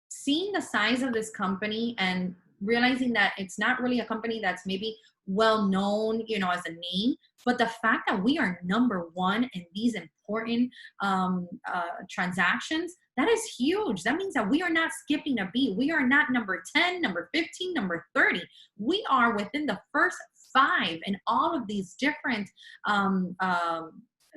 S1: seen the size of this company and realizing that it's not really a company that's maybe well known, as a name, but the fact that we are #1 in these important transactions, that is huge. That means that we are not skipping a beat. We are not number 10, number 15, number 30. We are within the first 5 in all of these different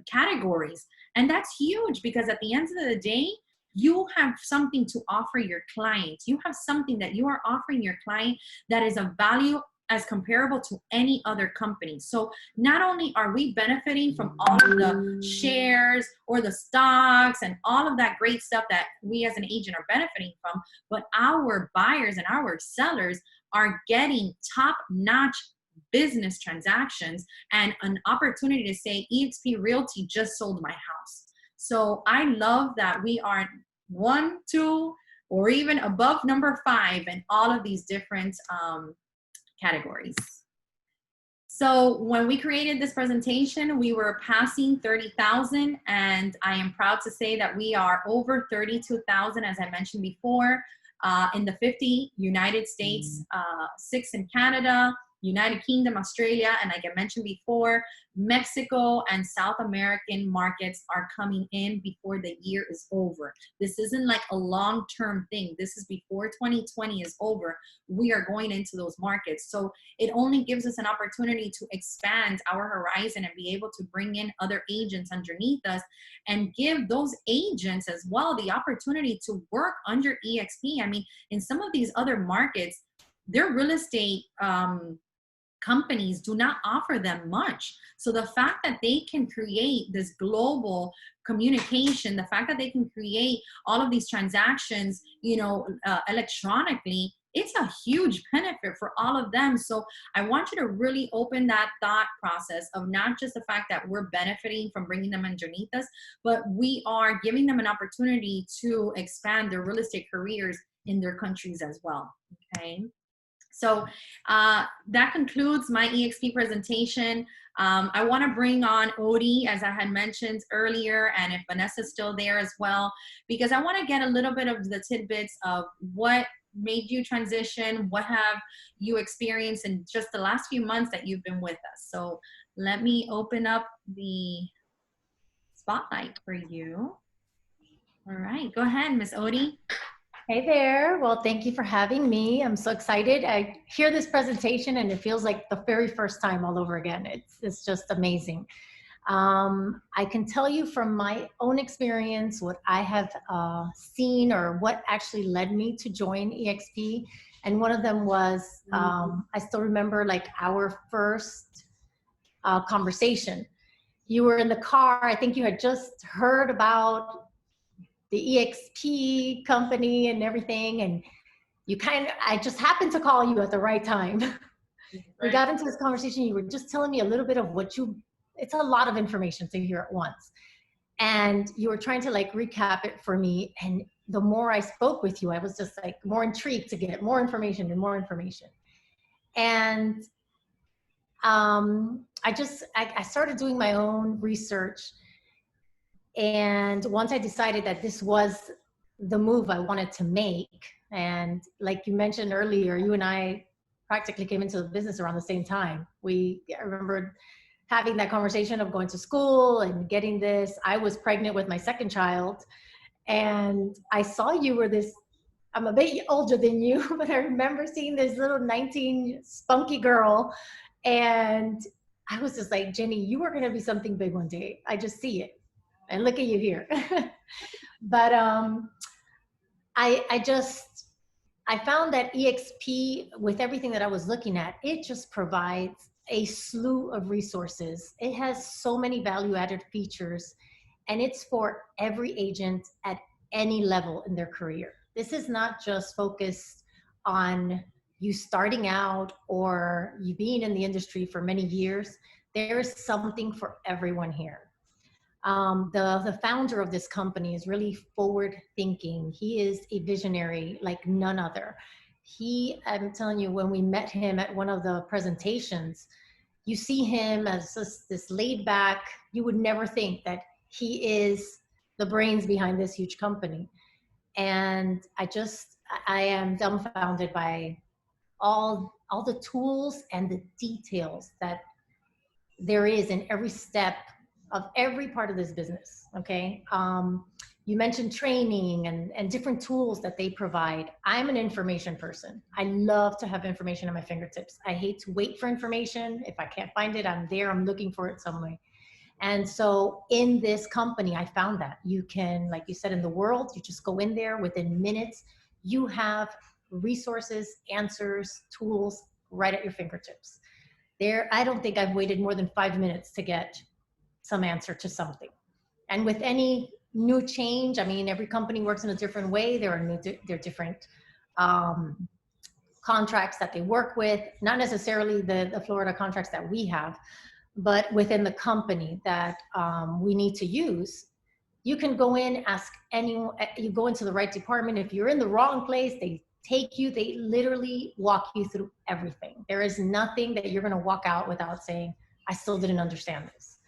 S1: categories. And that's huge, because at the end of the day, you have something to offer your client. You have something that you are offering your client that is of value as comparable to any other company. So not only are we benefiting from all of the shares or the stocks and all of that great stuff that we as an agent are benefiting from, but our buyers and our sellers are getting top-notch business transactions and an opportunity to say, eXp Realty just sold my house. So I love that we are 1, 2, or even above #5 in all of these different categories. So when we created this presentation, we were passing 30,000, and I am proud to say that we are over 32,000, as I mentioned before, in the 50 United States, 6 in Canada, United Kingdom, Australia, and like I mentioned before, Mexico and South American markets are coming in before the year is over. This isn't like a long-term thing. This is before 2020 is over. We are going into those markets. So it only gives us an opportunity to expand our horizon and be able to bring in other agents underneath us and give those agents as well the opportunity to work under eXp. I mean, in some of these other markets, their real estate companies do not offer them much. So the fact that they can create this global communication, the fact that they can create all of these transactions, electronically, it's a huge benefit for all of them. So I want you to really open that thought process of not just the fact that we're benefiting from bringing them underneath us, but we are giving them an opportunity to expand their real estate careers in their countries as well. Okay. So that concludes my eXp presentation. I want to bring on Odie, as I had mentioned earlier, and if Vanessa's still there as well, because I want to get a little bit of the tidbits of what made you transition, what have you experienced in just the last few months that you've been with us. So let me open up the spotlight for you. All right, go ahead, Miss Odie.
S2: Hey there. Well, thank you for having me. I'm so excited. I hear this presentation and it feels like the very first time all over again. It's just amazing. I can tell you from my own experience what I have seen or what actually led me to join eXp. And one of them was, I still remember like our first conversation. You were in the car. I think you had just heard about the eXp company and everything. And I just happened to call you at the right time. We got into this conversation. You were just telling me a little bit of it's a lot of information to hear at once. And you were trying to like recap it for me. And the more I spoke with you, I was just like more intrigued to get more information and more information. And I started doing my own research. And once I decided that this was the move I wanted to make, and like you mentioned earlier, you and I practically came into the business around the same time. I remember having that conversation of going to school and getting this. I was pregnant with my second child, and I saw you were this, I'm a bit older than you, but I remember seeing this little 19 spunky girl, and I was just like, Jenny, you are going to be something big one day. I just see it. And look at you here. But I found that eXp, with everything that I was looking at, it just provides a slew of resources. It has so many value-added features, and it's for every agent at any level in their career. This is not just focused on you starting out or you being in the industry for many years. There is something for everyone here. The founder of this company is really forward thinking. He is a visionary like none other. I'm telling you, when we met him at one of the presentations, you see him as this laid back, you would never think that he is the brains behind this huge company. And I am dumbfounded by all the tools and the details that there is in every step of every part of this business. Okay. You mentioned training and different tools that they provide. I'm an information person. I love to have information at my fingertips. I hate to wait for information. If I can't find it, I'm there, I'm looking for it some way. And so in this company, I found that you can, like you said, in the world, you just go in there within minutes, you have resources, answers, tools right at your fingertips. I don't think I've waited more than 5 minutes to get some answer to something. And with any new change, I mean, every company works in a different way. There are different contracts that they work with, not necessarily the Florida contracts that we have, but within the company that we need to use. You can go in, ask anyone, you go into the right department. If you're in the wrong place, they literally walk you through everything. There is nothing that you're going to walk out without saying, I still didn't understand this.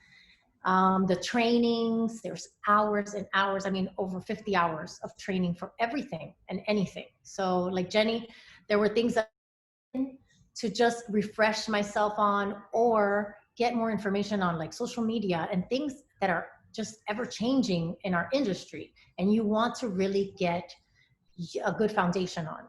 S2: The trainings, there's hours and hours, I mean, over 50 hours of training for everything and anything. So like Jenny, there were things that to just refresh myself on or get more information on, like social media and things that are just ever changing in our industry. And you want to really get a good foundation on.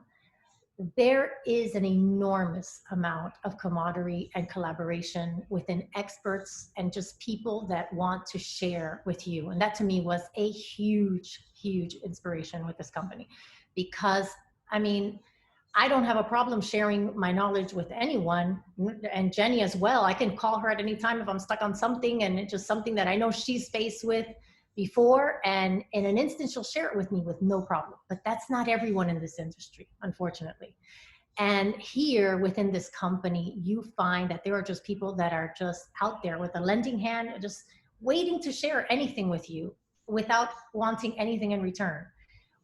S2: There is an enormous amount of camaraderie and collaboration within experts and just people that want to share with you. And that to me was a huge, huge inspiration with this company, because I mean, I don't have a problem sharing my knowledge with anyone, and Jenny as well. I can call her at any time if I'm stuck on something and it's just something that I know she's faced with before, and in an instant she'll share it with me with no problem. But that's not everyone in this industry, unfortunately. And here within this company, you find that there are just people that are just out there with a lending hand, just waiting to share anything with you without wanting anything in return,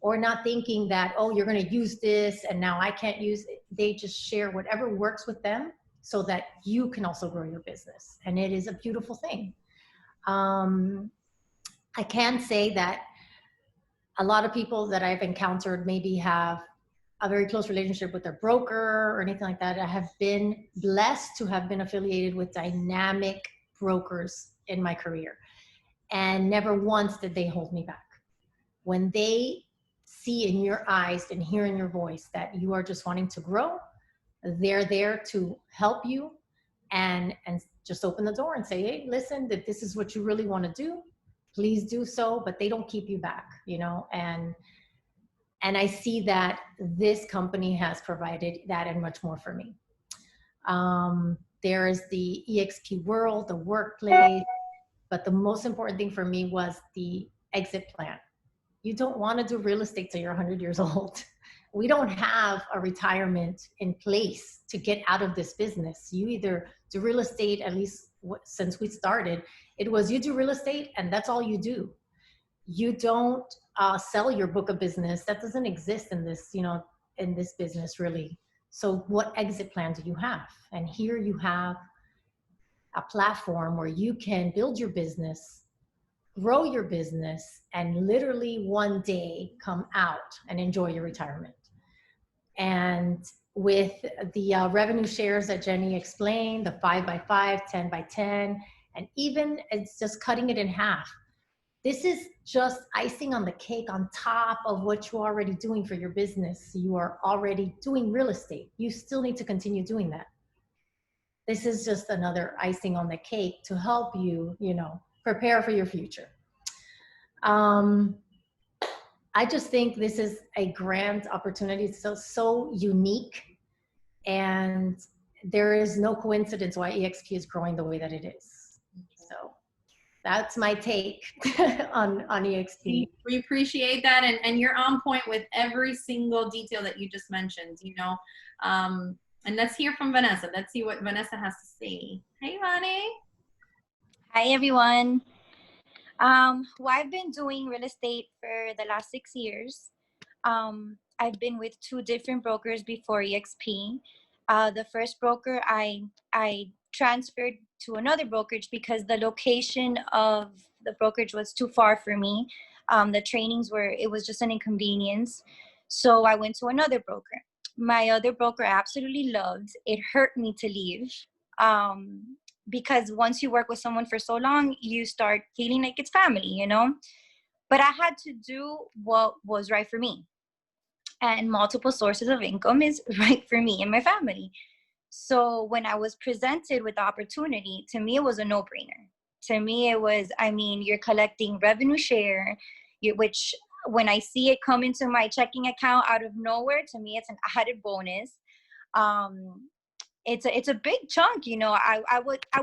S2: or not thinking that, oh, you're going to use this and now I can't use it. They just share whatever works with them so that you can also grow your business. And it is a beautiful thing. I can say that a lot of people that I've encountered maybe have a very close relationship with their broker or anything like that. I have been blessed to have been affiliated with dynamic brokers in my career, and never once did they hold me back. When they see in your eyes and hear in your voice that you are just wanting to grow, they're there to help you and just open the door and say, hey, listen, that this is what you really want to do, please do so. But they don't keep you back, you know. And I see that this company has provided that and much more for me. There is the eXp world, the workplace, but the most important thing for me was the exit plan. You don't want to do real estate till you're 100 years old. We don't have a retirement in place to get out of this business. You either do real estate, at least since we started, it was you do real estate and that's all you do. You don't sell your book of business. That doesn't exist in this, you know, in this business really. So what exit plan do you have? And here you have a platform where you can build your business, grow your business, and literally one day come out and enjoy your retirement. And with the revenue shares that Jenny explained, the 5x5, 10x10, and even it's just cutting it in half. This is just icing on the cake on top of what you're already doing for your business. You are already doing real estate. You still need to continue doing that. This is just another icing on the cake to help you, you know, prepare for your future. I just think this is a grand opportunity. It's so unique, and there is no coincidence why eXp is growing the way that it is. So that's my take on eXp.
S1: We appreciate that, and you're on point with every single detail that you just mentioned, you know. And let's hear from Vanessa. Let's see what Vanessa has to say. Hey, Vani.
S3: Hi, everyone. Well, I've been doing real estate for the last 6 years. I've been with 2 different brokers before eXp. The first broker, I transferred to another brokerage because the location of the brokerage was too far for me. The trainings it was just an inconvenience. So I went to another broker. My other broker I absolutely loved. It hurt me to leave. Because once you work with someone for so long, you start feeling like it's family, you know? But I had to do what was right for me. And multiple sources of income is right for me and my family. So when I was presented with the opportunity, to me, it was a no-brainer. To me, it was, I mean, you're collecting revenue share, which when I see it come into my checking account out of nowhere, to me, it's an added bonus. It's a big chunk, you know.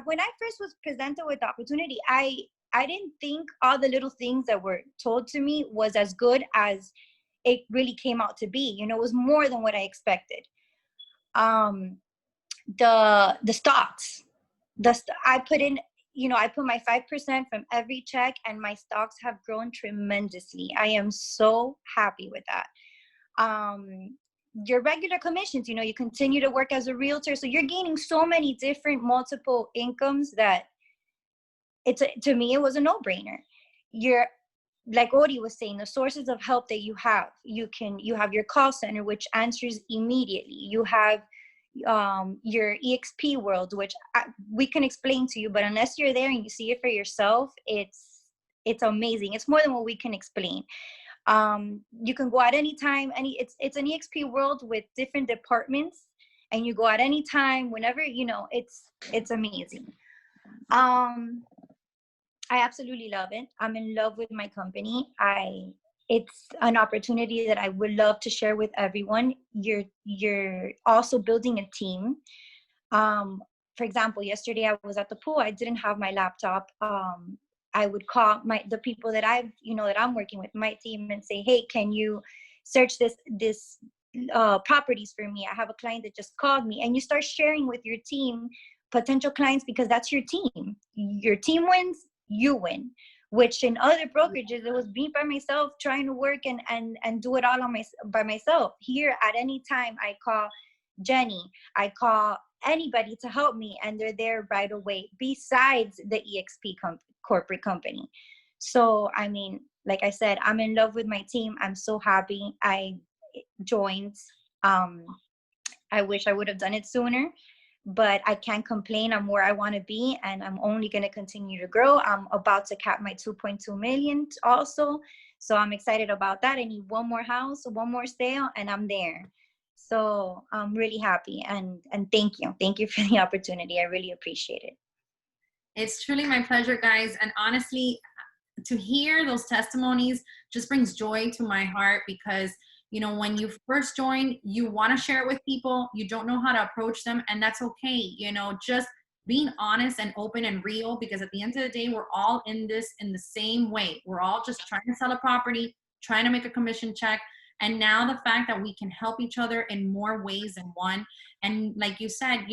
S3: When I first was presented with the opportunity, I didn't think all the little things that were told to me was as good as it really came out to be. You know, it was more than what I expected. The stocks, I put in, you know, I put my 5% from every check, and my stocks have grown tremendously. I am so happy with that. Your regular commissions, you know, you continue to work as a realtor, so you're gaining so many different multiple incomes that to me, it was a no-brainer. You're, like Ori was saying, the sources of help that you have your call center, which answers immediately. You have your eXp world, which we can explain to you, but unless you're there and you see it for yourself, it's amazing. It's more than what we can explain. You can go at any time. It's an eXp world with different departments, and you go at any time, whenever, you know. It's amazing. I absolutely love it. I'm in love with my company. I it's an opportunity that I would love to share with everyone. You're also building a team. For example, yesterday I was at the pool. I didn't have my laptop. I would call the people that that I'm working with, my team, and say, hey, can you search this properties for me? I have a client that just called me. And you start sharing with your team potential clients, because that's your team. Your team wins, you win. Which in other brokerages, it was me by myself trying to work and do it all by myself. Here, at any time, I call Jenny, I call anybody to help me, and they're there right away, besides the eXp corporate company. So, I mean, like I said, I'm in love with my team. I'm so happy I joined. I wish I would have done it sooner, but I can't complain. I'm where I want to be, and I'm only going to continue to grow. I'm about to cap my 2.2 million also. So I'm excited about that. I need one more house, one more sale, and I'm there. So I'm really happy, and thank you. Thank you for the opportunity. I really appreciate it.
S1: It's truly my pleasure, guys. And honestly, to hear those testimonies just brings joy to my heart, because when you first join, you want to share it with people, you don't know how to approach them, and that's okay. Just being honest and open and real, because at the end of the day, we're all in this in the same way. We're all just trying to sell a property, trying to make a commission check. And now the fact that we can help each other in more ways than one. And like you said,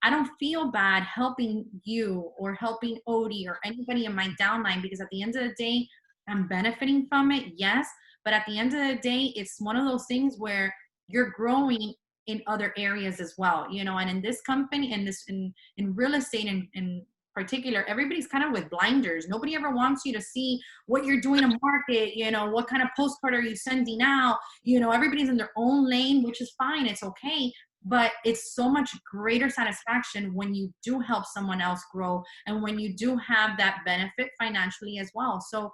S1: I don't feel bad helping you or helping Odie or anybody in my downline, because at the end of the day, I'm benefiting from it, yes. But at the end of the day, it's one of those things where you're growing in other areas as well, and in this company, in real estate in particular, everybody's kind of with blinders. Nobody ever wants you to see what you're doing in market, what kind of postcard are you sending out, everybody's in their own lane, which is fine, it's okay. But it's so much greater satisfaction when you do help someone else grow, and when you do have that benefit financially as well. So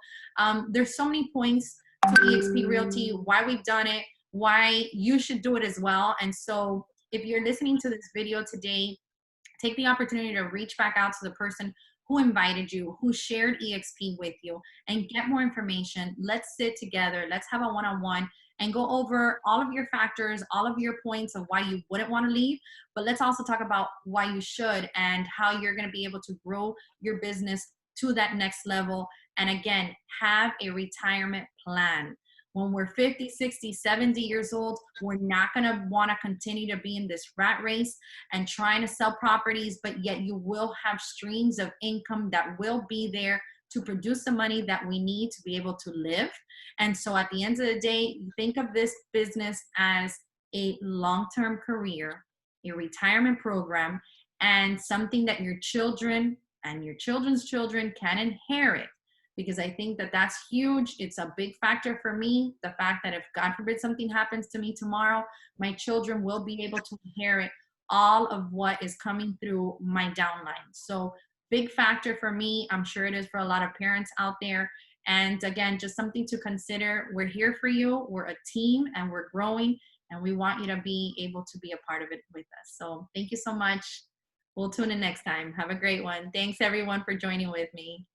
S1: there's so many points to eXp Realty, why we've done it, why you should do it as well. And so if you're listening to this video today, take the opportunity to reach back out to the person who invited you, who shared eXp with you, and get more information. Let's sit together. Let's have a one-on-one and go over all of your factors, all of your points of why you wouldn't want to leave. But let's also talk about why you should, and how you're going to be able to grow your business to that next level. And again, have a retirement plan. When we're 50, 60, 70 years old, we're not going to want to continue to be in this rat race and trying to sell properties, but yet you will have streams of income that will be there to produce the money that we need to be able to live. And so at the end of the day, think of this business as a long-term career, a retirement program, and something that your children and your children's children can inherit. Because I think that that's huge. It's a big factor for me. The fact that if God forbid something happens to me tomorrow, my children will be able to inherit all of what is coming through my downline. So big factor for me. I'm sure it is for a lot of parents out there. And again, just something to consider. We're here for you. We're a team and we're growing, and we want you to be able to be a part of it with us. So thank you so much. We'll tune in next time. Have a great one. Thanks everyone for joining with me.